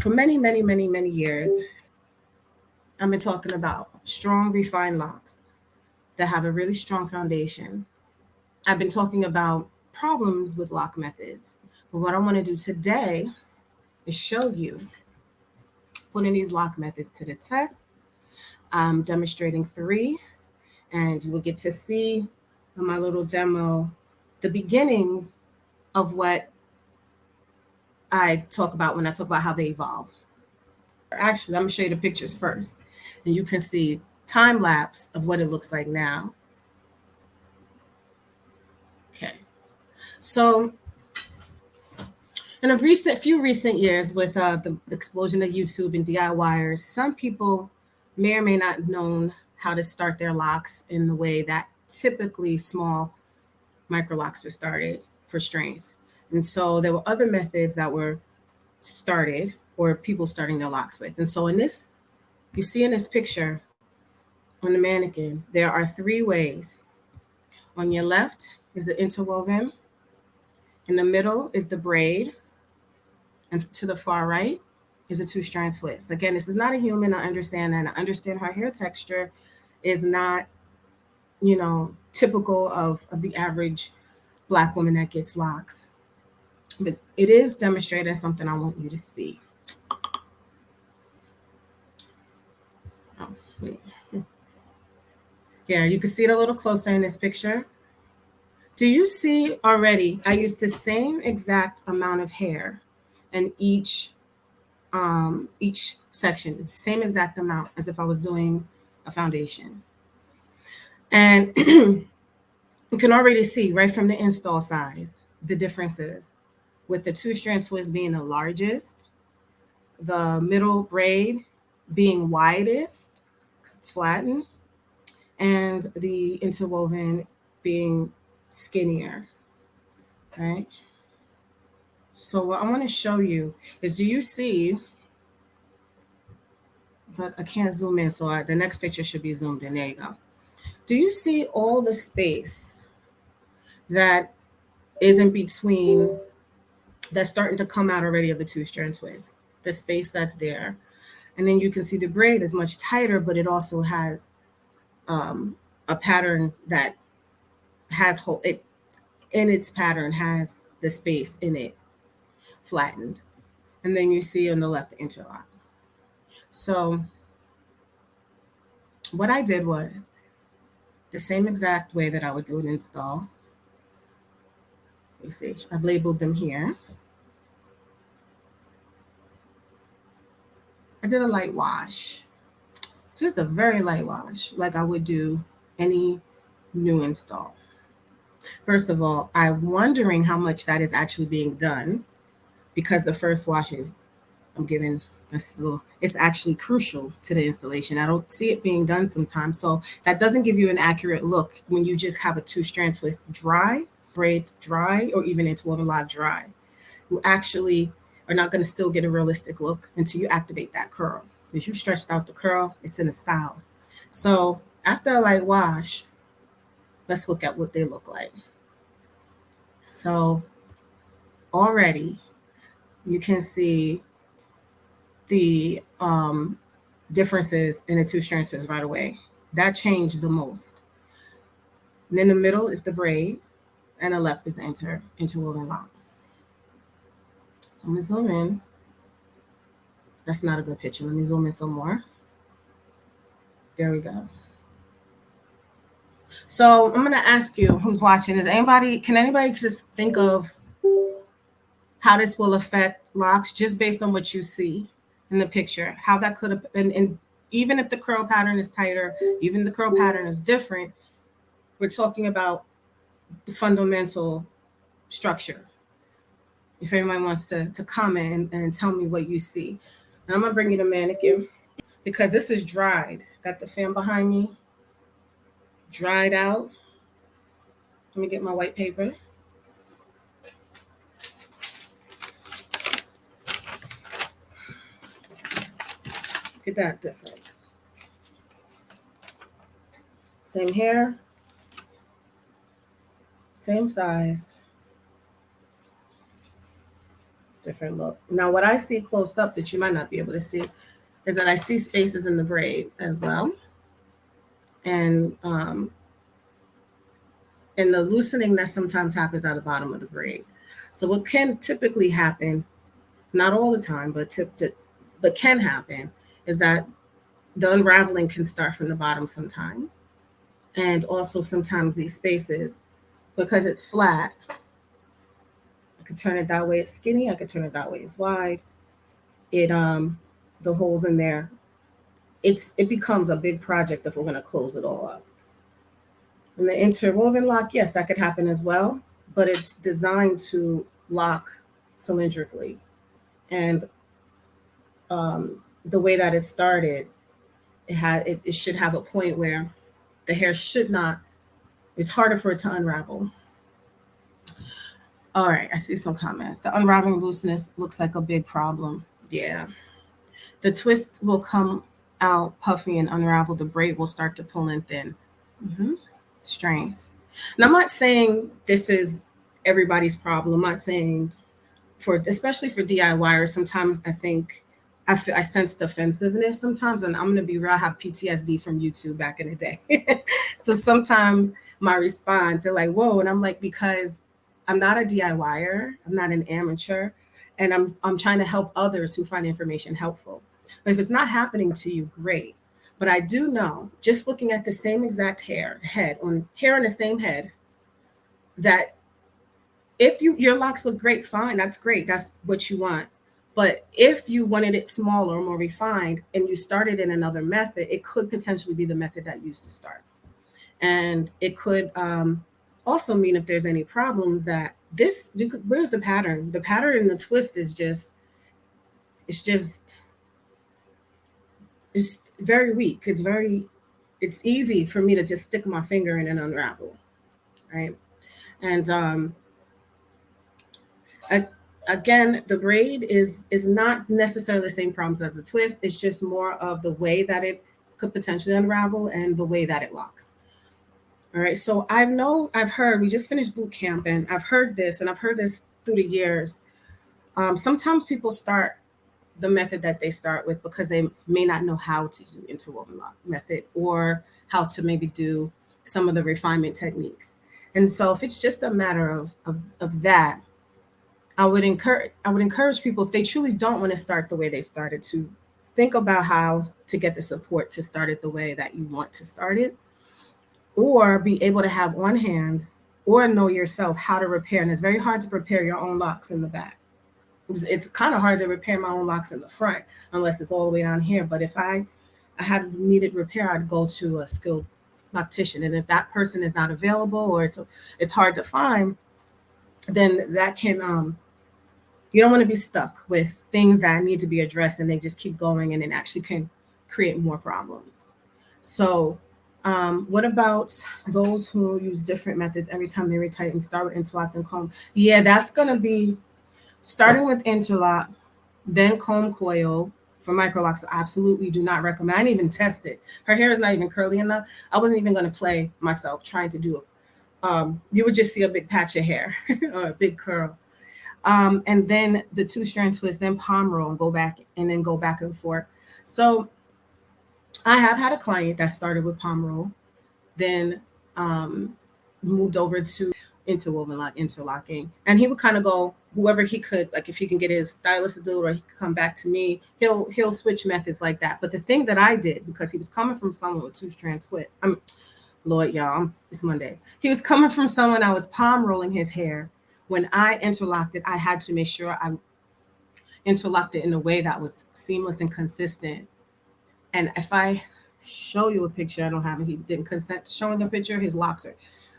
for many, many, many, many years, I've been talking about strong, refined locks that have a really strong foundation. I've been talking about problems with lock methods. But what I want to do today is show you putting these lock methods to the test. I'm demonstrating three, and you will get to see in my little demo the beginnings of what I talk about when I talk about how they evolve. Actually, I'm going to show you the pictures first, and you can see time lapse of what it looks like now. Okay, so in a few recent years, with the explosion of YouTube and DIYers, some people may or may not have known how to start their locks in the way that typically small microlocs were started for strength. And so there were other methods that were started or people starting their locks with. And so in this, you see in this picture on the mannequin, there are three ways. On your left is the interwoven. In the middle is the braid. And to the far right is a two-strand twist. Again, this is not a human. I understand that. I understand her hair texture is not, typical of the average Black woman that gets locks. But it is demonstrating something I want you to see. Oh, wait. Yeah, you can see it a little closer in this picture. Do you see already? I used the same exact amount of hair in each section. It's the same exact amount as if I was doing a foundation. And you can already see right from the install size the differences, with the two-strand twist being the largest, the middle braid being widest, it's flattened, and the interwoven being skinnier, right? So what I want to show you is, do you see, but I can't zoom in, so the next picture should be zoomed in. There you go. Do you see all the space that is in between, that's starting to come out already of the two-strand twist, the space that's there? And then you can see the braid is much tighter, but it also has a pattern that has it in its pattern has the space in it flattened. And then you see on the left the interlock. So what I did was the same exact way that I would do an install. You see, I've labeled them here. I did a light wash, just a very light wash, like I would do any new install. First of all, I'm wondering how much that is actually being done, because the first wash is, I'm giving this little, it's actually crucial to the installation. I don't see it being done sometimes. So that doesn't give you an accurate look when you just have a two-strand twist dry, braids dry, or even interwoven lock dry. You actually are not going to still get a realistic look until you activate that curl. Because you stretched out the curl, it's in a style. So after a light wash, let's look at what they look like. So already you can see the differences in the two strands right away. That changed the most. And in the middle is the braid, and the left is the interwoven lock. I'm gonna zoom in. That's not a good picture. Let me zoom in some more. There we go. So I'm gonna ask you, who's watching, can anybody just think of how this will affect locks just based on what you see in the picture? How that could have, and even if the curl pattern is tighter, even the curl pattern is different, we're talking about the fundamental structure. If anyone wants to comment and tell me what you see. And I'm gonna bring you the mannequin because this is dried. Got the fan behind me, dried out. Let me get my white paper. Look at that difference. Same hair, same size, different look. Now, what I see close up that you might not be able to see is that I see spaces in the braid as well. And the loosening that sometimes happens at the bottom of the braid. So what can typically happen, not all the time, but can happen, is that the unraveling can start from the bottom sometimes. And also sometimes these spaces, because it's flat, I could turn it that way it's skinny, I could turn it that way it's wide. It the holes in there, it becomes a big project if we're gonna close it all up. And the interwoven lock, yes, that could happen as well, but it's designed to lock cylindrically. And the way that it started, it should have a point where the hair should not, it's harder for it to unravel. All right, I see some comments. The unraveling looseness looks like a big problem. Yeah. The twist will come out puffy and unravel. The braid will start to pull in thin. Mm-hmm. Strength. And I'm not saying this is everybody's problem. I'm not saying especially for DIYers, sometimes I think I sense defensiveness sometimes, and I'm gonna be real. I have PTSD from YouTube back in the day. So sometimes my response, they're like, "Whoa," and I'm like, because I'm not a DIYer, I'm not an amateur, and I'm trying to help others who find information helpful. But if it's not happening to you, great. But I do know, just looking at the same exact hair on the same head, that if your locks look great, fine, that's great, that's what you want. But if you wanted it smaller or more refined and you started in another method, it could potentially be the method that used to start. And it could also mean if there's any problems that where's the pattern? The pattern in the twist is it's just, it's very weak. It's easy for me to just stick my finger in and unravel, right? And again, the braid is not necessarily the same problems as the twist. It's just more of the way that it could potentially unravel and the way that it locks. All right. So I've heard, we just finished boot camp, and I've heard this, and I've heard this through the years. Sometimes people start the method that they start with because they may not know how to do interwoven lock method, or how to maybe do some of the refinement techniques. And so if it's just a matter of that, I would encourage people, if they truly don't want to start the way they started, to think about how to get the support to start it the way that you want to start it, or be able to have on hand or know yourself how to repair. And it's very hard to repair your own locks in the back. It's kind of hard to repair my own locks in the front unless it's all the way down here. But if I had needed repair, I'd go to a skilled loctician. And if that person is not available, or it's hard to find, then that can you don't want to be stuck with things that need to be addressed and they just keep going, and it actually can create more problems. So what about those who use different methods every time they retighten, start with interlock and comb? Yeah, that's going to be starting with interlock, then comb coil. For Microlocs, I absolutely do not recommend. I didn't even test it. Her hair is not even curly enough. I wasn't even going to play myself trying to do it. You would just see a big patch of hair or a big curl. And then the 2-strand twist, then palm roll, and then go back and forth. So I have had a client that started with palm roll, then moved over to interwoven lock, interlocking, and he would kind of go whoever he could, like if he can get his stylist to do it, or he could come back to me, he'll switch methods like that. But the thing that I did, because he was coming from someone with 2-strand twist, Lord, y'all, it's Monday. He was coming from someone, I was palm rolling his hair. When I interlocked it, I had to make sure I interlocked it in a way that was seamless and consistent. And if I show you a picture, I don't have it, he didn't consent to showing a picture. His locks are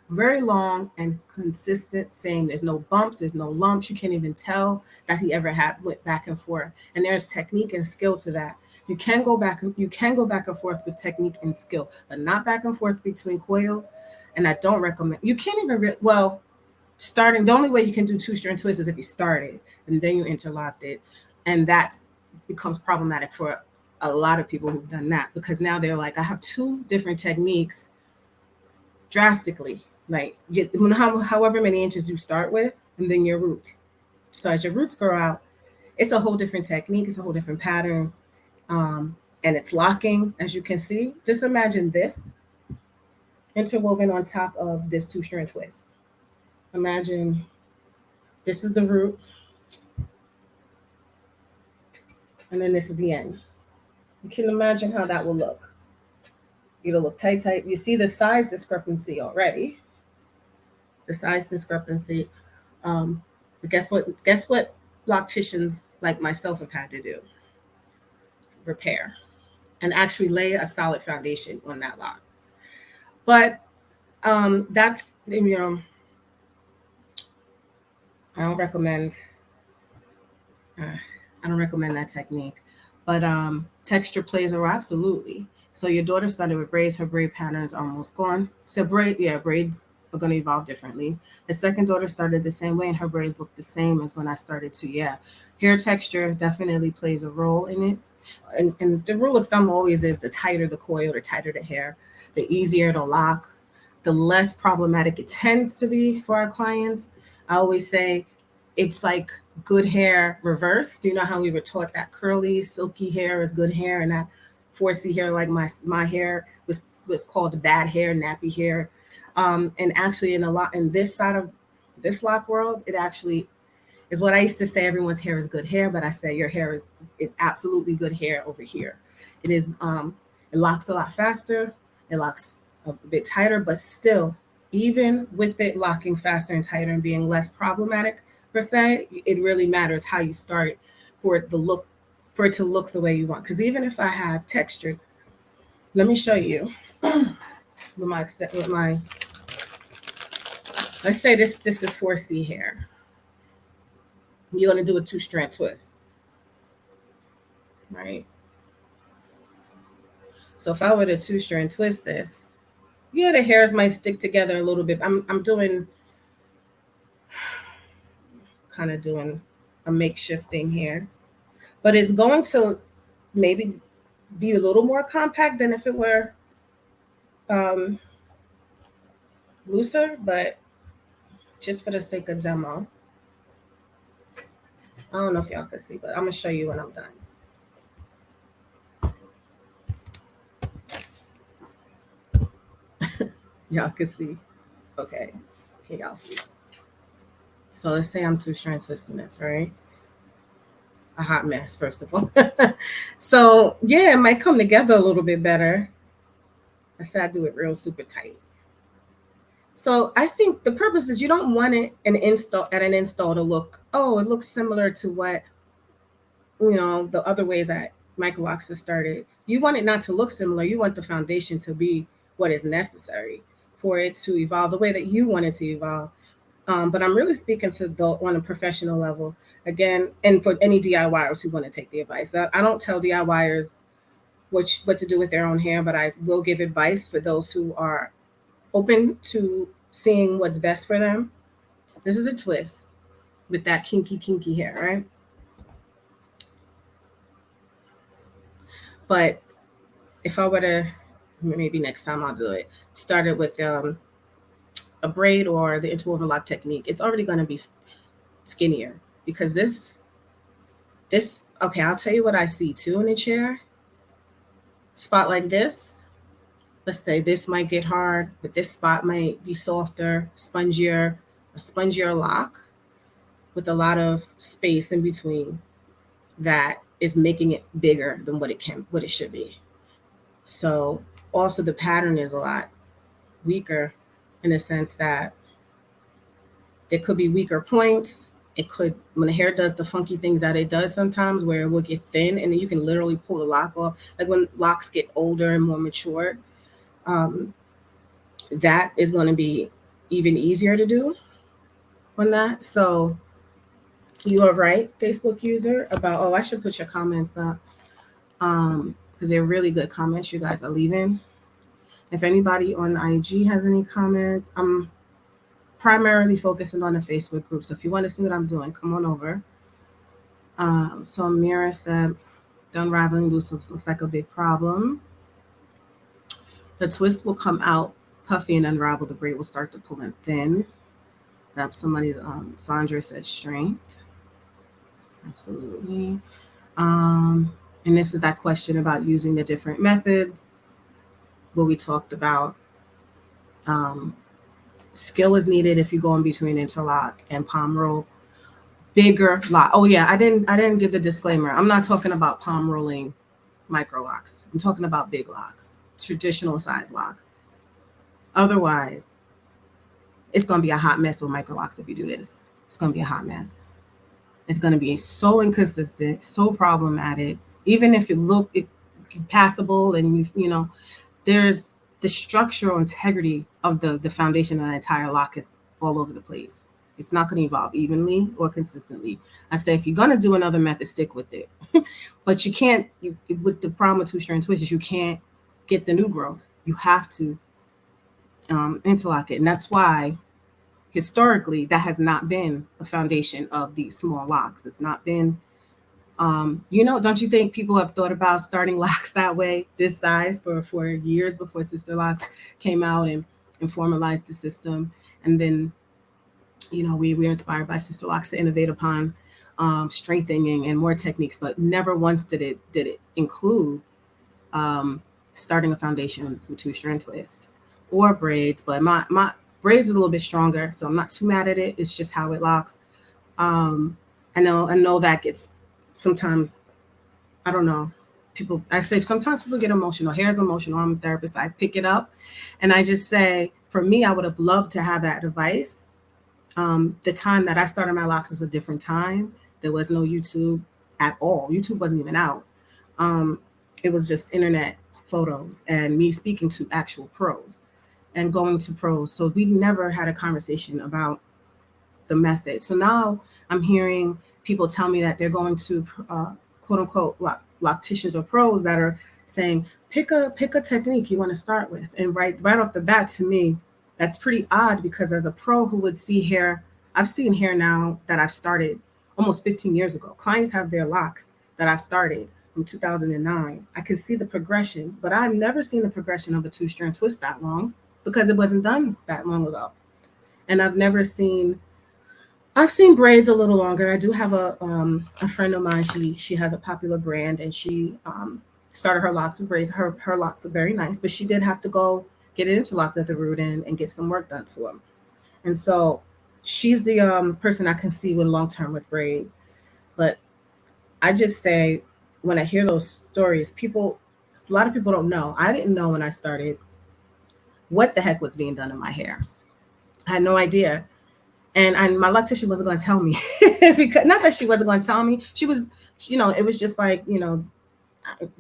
very long and consistent, same. There's no bumps, there's no lumps. You can't even tell that he ever went back and forth. And there's technique and skill to that. You can go back and forth with technique and skill, but not back and forth between coil. And I don't recommend. You can't even starting, the only way you can do 2-strand twists is if you started and then you interlocked it, and that becomes problematic for a lot of people who've done that, because now they're like, I have 2 different techniques drastically, like however many inches you start with, and then your roots. So as your roots grow out, It's a whole different technique. It's a whole different pattern. And it's locking, as you can see. Just imagine this interwoven on top of this 2-strand twist. Imagine this is the root, and then this is the end. You can imagine how that will look. It'll look tight, tight. You see the size discrepancy already. The size discrepancy. But guess what? Guess what locticians like myself have had to do? Repair and actually lay a solid foundation on that lock. But that's, I don't recommend. I don't recommend that technique. But texture plays a role, absolutely. So your daughter started with braids. Her braid pattern's almost gone. So braids are going to evolve differently. The second daughter started the same way, and her braids look the same as when I started to. Yeah, hair texture definitely plays a role in it. And the rule of thumb always is the tighter the coil, the tighter the hair, the easier to lock, the less problematic it tends to be for our clients. I always say it's like good hair reversed. You know how we were taught that curly, silky hair is good hair, and that 4C hair, like my hair, was called bad hair, nappy hair. And actually, in this side of this lock world, it actually is what I used to say. Everyone's hair is good hair, but I say your hair is absolutely good hair over here. It is. It locks a lot faster. It locks a bit tighter, but still, even with it locking faster and tighter and being less problematic per se, it really matters how you start for it to look the way you want. Because even if I had textured, let me show you with my let's say this is 4C hair. You're going to do a 2-strand twist, right? So if I were to 2-strand twist this, yeah, the hairs might stick together a little bit. I'm doing kind of doing a makeshift thing here, but it's going to maybe be a little more compact than if it were looser, but just for the sake of demo, I don't know if y'all can see, but I'm gonna show you when I'm done. Y'all can see. Okay, can y'all see? So let's say I'm 2-strand twisting this, right? A hot mess, first of all. So yeah, it might come together a little bit better. I said I do it real super tight. So I think the purpose is you don't want it an install to look, oh, it looks similar to what, the other ways that Microlocs has started. You want it not to look similar. You want the foundation to be what is necessary for it to evolve the way that you want it to evolve. But I'm really speaking to on a professional level again, and for any DIYers who want to take the advice. I don't tell DIYers what to do with their own hair, but I will give advice for those who are open to seeing what's best for them. This is a twist with that kinky hair, right? But if I were to, maybe next time I'll do it, start it with a braid or the interwoven lock technique, it's already going to be skinnier because this, okay, I'll tell you what I see too in a chair. Spot like this, let's say this might get hard, but this spot might be softer, a spongier lock with a lot of space in between that is making it bigger than what it should be. So also the pattern is a lot weaker in the sense that there could be weaker points. It could, when the hair does the funky things that it does sometimes, where it will get thin and then you can literally pull the lock off. Like when locks get older and more mature, that is going to be even easier to do on that. So you are right, Facebook user, about, I should put your comments up because they're really good comments you guys are leaving. If anybody on IG has any comments, I'm primarily focusing on the Facebook group. So if you want to see what I'm doing, come on over. So Mira said, the unraveling loose looks like a big problem. The twist will come out puffy and unravel. The braid will start to pull in thin. Perhaps somebody's, Sandra said strength. Absolutely. And this is that question about using the different methods. What we talked about. Um, skill is needed if you go in between interlock and palm roll. Bigger lock. Oh yeah, I didn't give the disclaimer. I'm not talking about palm rolling micro locks. I'm talking about big locks, traditional size locks. Otherwise, it's gonna be a hot mess with micro locks if you do this. It's gonna be a hot mess. It's gonna be so inconsistent, so problematic. Even if it passable and you know there's the structural integrity of the foundation of the entire lock is all over the place. It's not going to evolve evenly or consistently. I say if you're going to do another method, stick with it. But you can't, with the problem with two-strand twists is you can't get the new growth. You have to interlock it. And that's why historically that has not been a foundation of these small locks. It's not been don't you think people have thought about starting locks that way, this size, for years before sister locks came out and formalized the system? And then, we were inspired by sister locks to innovate upon strengthening and more techniques, but never once did it include um, starting a foundation with two-strand twist or braids. But my braids is a little bit stronger, so I'm not too mad at it. It's just how it locks. Um, I know that gets sometimes, I don't know. People, I say sometimes people get emotional. Hair is emotional. I'm a therapist. I pick it up, and I just say, for me, I would have loved to have that advice. The time that I started my locks was a different time. There was no YouTube at all. YouTube wasn't even out. Um, it was just internet photos and me speaking to actual pros and going to pros. So we never had a conversation about the method. So now I'm hearing people tell me that they're going to quote unquote locticians or pros that are saying pick a technique you want to start with, and right off the bat, to me that's pretty odd, because as a pro who would see hair, I've seen hair now that I've started almost 15 years ago. Clients have their locks that I've started from 2009. I can see the progression, but I've never seen the progression of a two-strand twist that long, because it wasn't done that long ago. And I've seen braids a little longer. I do have a friend of mine. She has a popular brand, and she started her locks with braids. Her locks are very nice, but she did have to go get it interlocked at the root and get some work done to them. And so she's the person I can see with long term with braids. But I just say, when I hear those stories, a lot of people don't know. I didn't know when I started what the heck was being done in my hair. I had no idea. And my loctician wasn't going to tell me, because not that she wasn't going to tell me. She was, it was just like, you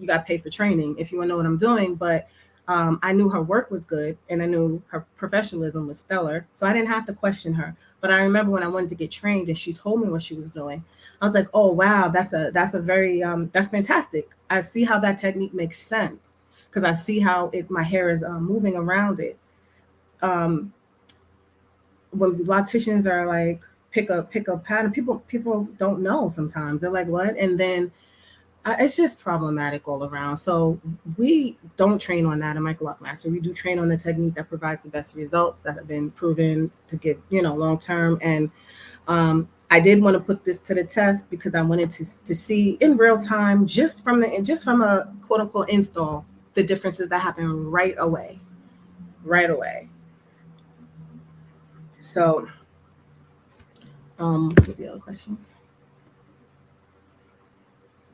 got paid for training if you want to know what I'm doing. But I knew her work was good, and I knew her professionalism was stellar, so I didn't have to question her. But I remember when I wanted to get trained and she told me what she was doing, I was like, oh wow, that's a very that's fantastic. I see how that technique makes sense, because I see how my hair is moving around it. Um, when locticians are like pick a pattern, people don't know sometimes. They're like, what? And then it's just problematic all around. So we don't train on that in Microloc Master. We do train on the technique that provides the best results, that have been proven to get long term. And I did want to put this to the test, because I wanted to see in real time, just from a quote unquote install, the differences that happen right away, right away. So what was the other question?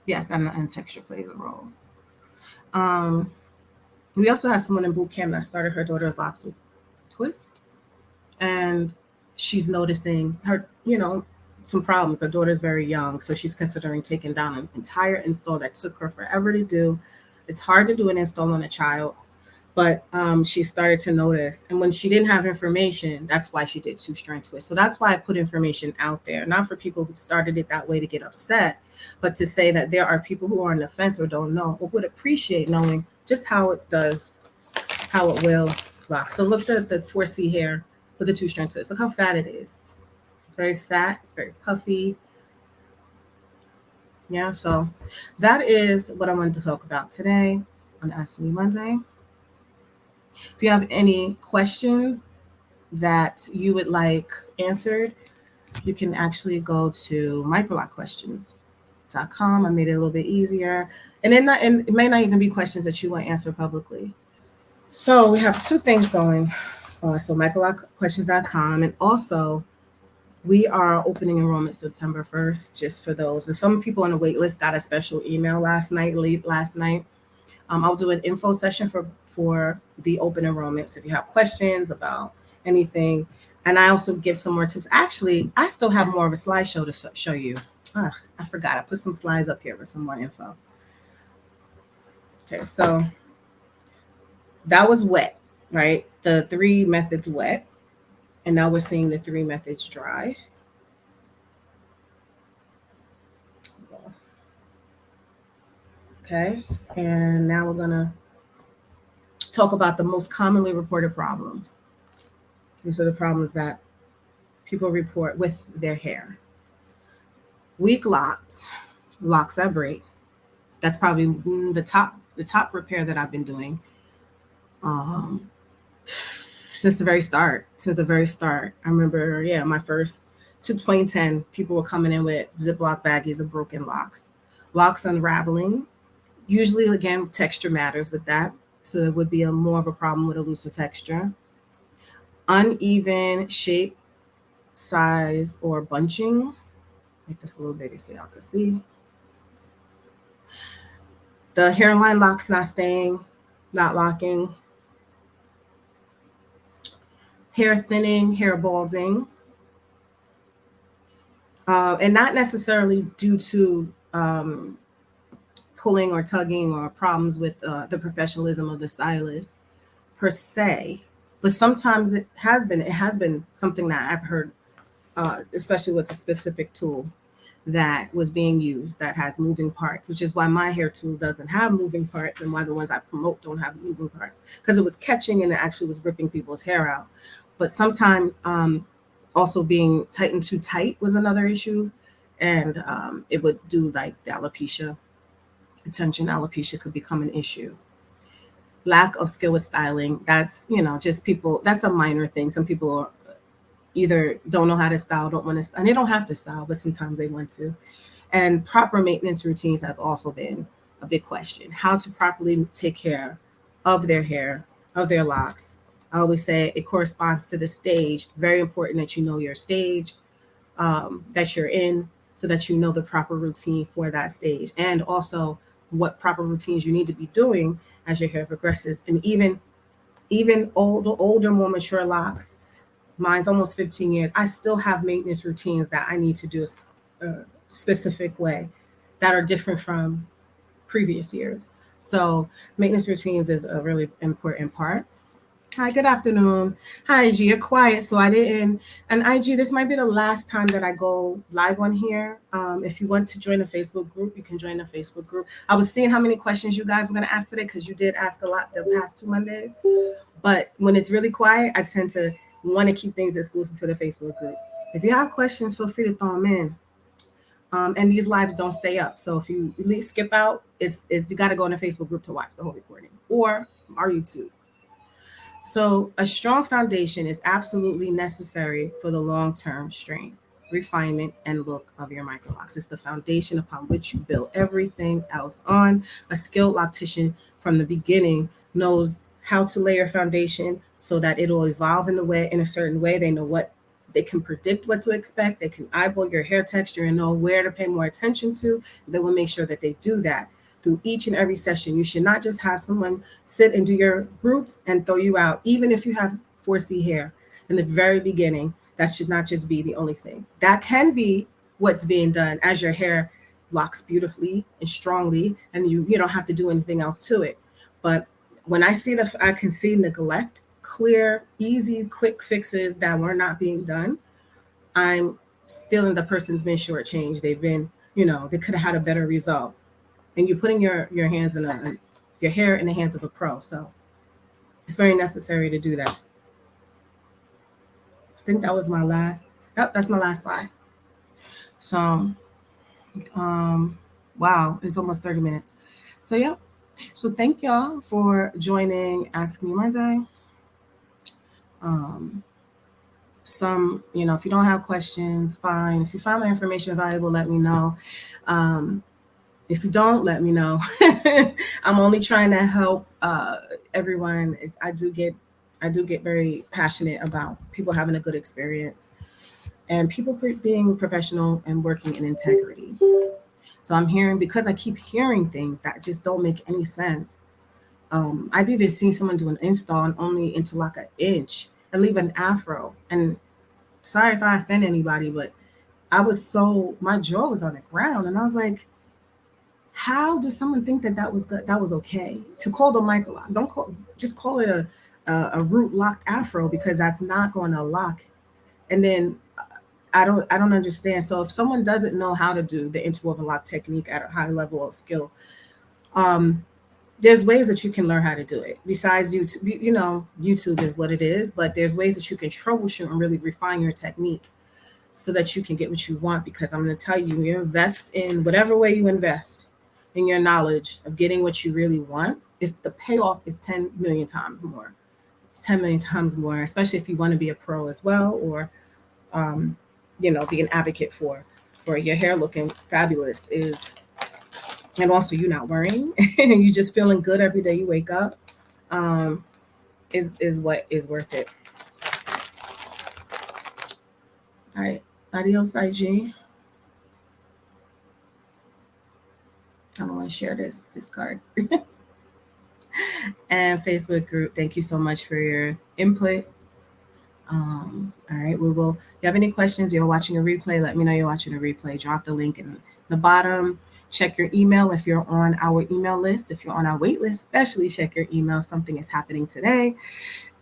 Yes, and texture plays a role. Um, we also have someone in boot camp that started her daughter's locks with twist, and she's noticing some problems. Her daughter's very young, so she's considering taking down an entire install that took her forever to do. It's hard to do an install on a child, but she started to notice. And when she didn't have information, that's why she did two-strand twist. So that's why I put information out there, not for people who started it that way to get upset, but to say that there are people who are on the fence or don't know, or would appreciate knowing just how it does, how it will lock. So look at the 4C hair with the two-strand twist. Look how fat it is. It's very fat. It's very puffy. Yeah, so that is what I wanted to talk about today on Ask Me Monday. If you have any questions that you would like answered, you can actually go to Microloc questions microloc.com. I made it a little bit easier. And it may not even be questions that you want to answer publicly. So we have two things going. So microlocquestions.com, and also we are opening enrollment September 1st, just for those. And some people on the wait list got a special email late last night. I'll do an info session for the open enrollments if you have questions about anything. And I also give some more tips. Actually, I still have more of a slideshow to show you. I forgot. I put some slides up here with some more info. Okay, so that was wet, right? The 3 methods wet. And now we're seeing the 3 methods dry. Okay, and now we're gonna talk about the most commonly reported problems. These are the problems that people report with their hair. Weak locks that break. That's probably the top repair that I've been doing since the very start. I remember, my first 2010, people were coming in with Ziploc baggies of broken locks unraveling. Usually, again, texture matters with that. So there would be more of a problem with a looser texture. Uneven shape, size, or bunching. Make this a little bigger so y'all can see. The hairline locks not staying, not locking. Hair thinning, hair balding. And not necessarily due to pulling or tugging or problems with the professionalism of the stylist per se, but sometimes it has been something that I've heard, especially with a specific tool that was being used that has moving parts, which is why my hair tool doesn't have moving parts and why the ones I promote don't have moving parts, because it was catching and it actually was ripping people's hair out. But sometimes also being tightened too tight was another issue, and it would do like the alopecia. Attention alopecia could become an issue. Lack of skill with styling, that's just people, that's a minor thing. Some people either don't know how to style, don't want to, and they don't have to style, but sometimes they want to. And proper maintenance routines has also been a big question. How to properly take care of their hair, of their locks. I always say it corresponds to the stage. Very important that you know your stage that you're in, so that you know the proper routine for that stage, and also what proper routines you need to be doing as your hair progresses. And even older, more mature locks, mine's almost 15 years, I still have maintenance routines that I need to do a specific way that are different from previous years. So maintenance routines is a really important part. Hi, good afternoon. Hi, IG. You're quiet, so I didn't. And IG, this might be the last time that I go live on here. If you want to join the Facebook group, you can join the Facebook group. I was seeing how many questions you guys were going to ask today, because you did ask a lot the past 2 Mondays. But when it's really quiet, I tend to want to keep things exclusive to the Facebook group. If you have questions, feel free to throw them in. And these lives don't stay up. So if you at least skip out, it's you got to go in the Facebook group to watch the whole recording, or our YouTube. So a strong foundation is absolutely necessary for the long-term strength, refinement, and look of your Microlocs. It's the foundation upon which you build everything else on. A skilled loctician from the beginning knows how to lay your foundation so that it'll evolve in a certain way. They know what they can predict, what to expect. They can eyeball your hair texture and know where to pay more attention to. They will make sure that they do that through each and every session. You should not just have someone sit and do your roots and throw you out. Even if you have 4C hair in the very beginning, that should not just be the only thing. That can be what's being done as your hair locks beautifully and strongly, and you don't have to do anything else to it. But when I can see neglect, clear, easy, quick fixes that were not being done, I'm feeling the person's been shortchanged. They've been, they could have had a better result. And you're putting your hands your hair in the hands of a pro. So it's very necessary to do that. I think that was my last. Yep, that's my last slide. So, wow, it's almost 30 minutes. So, yeah. So thank y'all for joining Ask Me Monday. some, if you don't have questions, fine. If you find my information valuable, let me know. If you don't, let me know. I'm only trying to help everyone. I do get very passionate about people having a good experience and people being professional and working in integrity. So I'm hearing, because I keep hearing things that just don't make any sense. I've even seen someone do an install and only interlock an inch and leave an afro. And sorry if I offend anybody, but my jaw was on the ground, and I was like, how does someone think that that was good? That was okay to call the microloc? Just call it a root locked afro, because that's not going to lock. And then I don't understand. So if someone doesn't know how to do the interwoven lock technique at a high level of skill, um, there's ways that you can learn how to do it. Besides YouTube, YouTube is what it is, but there's ways that you can troubleshoot and really refine your technique so that you can get what you want. Because I'm going to tell you, you invest in whatever way you invest in your knowledge of getting what you really want, the payoff is 10 million times more. It's 10 million times more, especially if you want to be a pro as well, or be an advocate for your hair looking fabulous, and also you not worrying and you just feeling good every day you wake up, is what is worth it. All right, adios IG. I don't want to share this card. And Facebook group, thank you so much for your input. All right, we will. If you have any questions, you're watching a replay, let me know you're watching a replay. Drop the link in the bottom. Check your email if you're on our email list. If you're on our wait list, especially check your email. Something is happening today.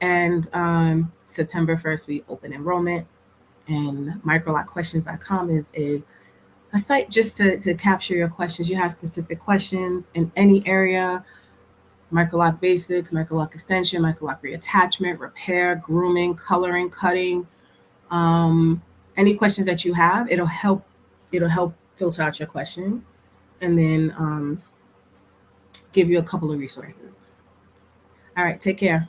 And September 1st, we open enrollment. And microlocquestions.com is a site just to capture your questions. You have specific questions in any area: Microloc basics, Microloc extension, Microloc reattachment, repair, grooming, coloring, cutting. Any questions that you have, it'll help filter out your question, and then give you a couple of resources. All right, take care.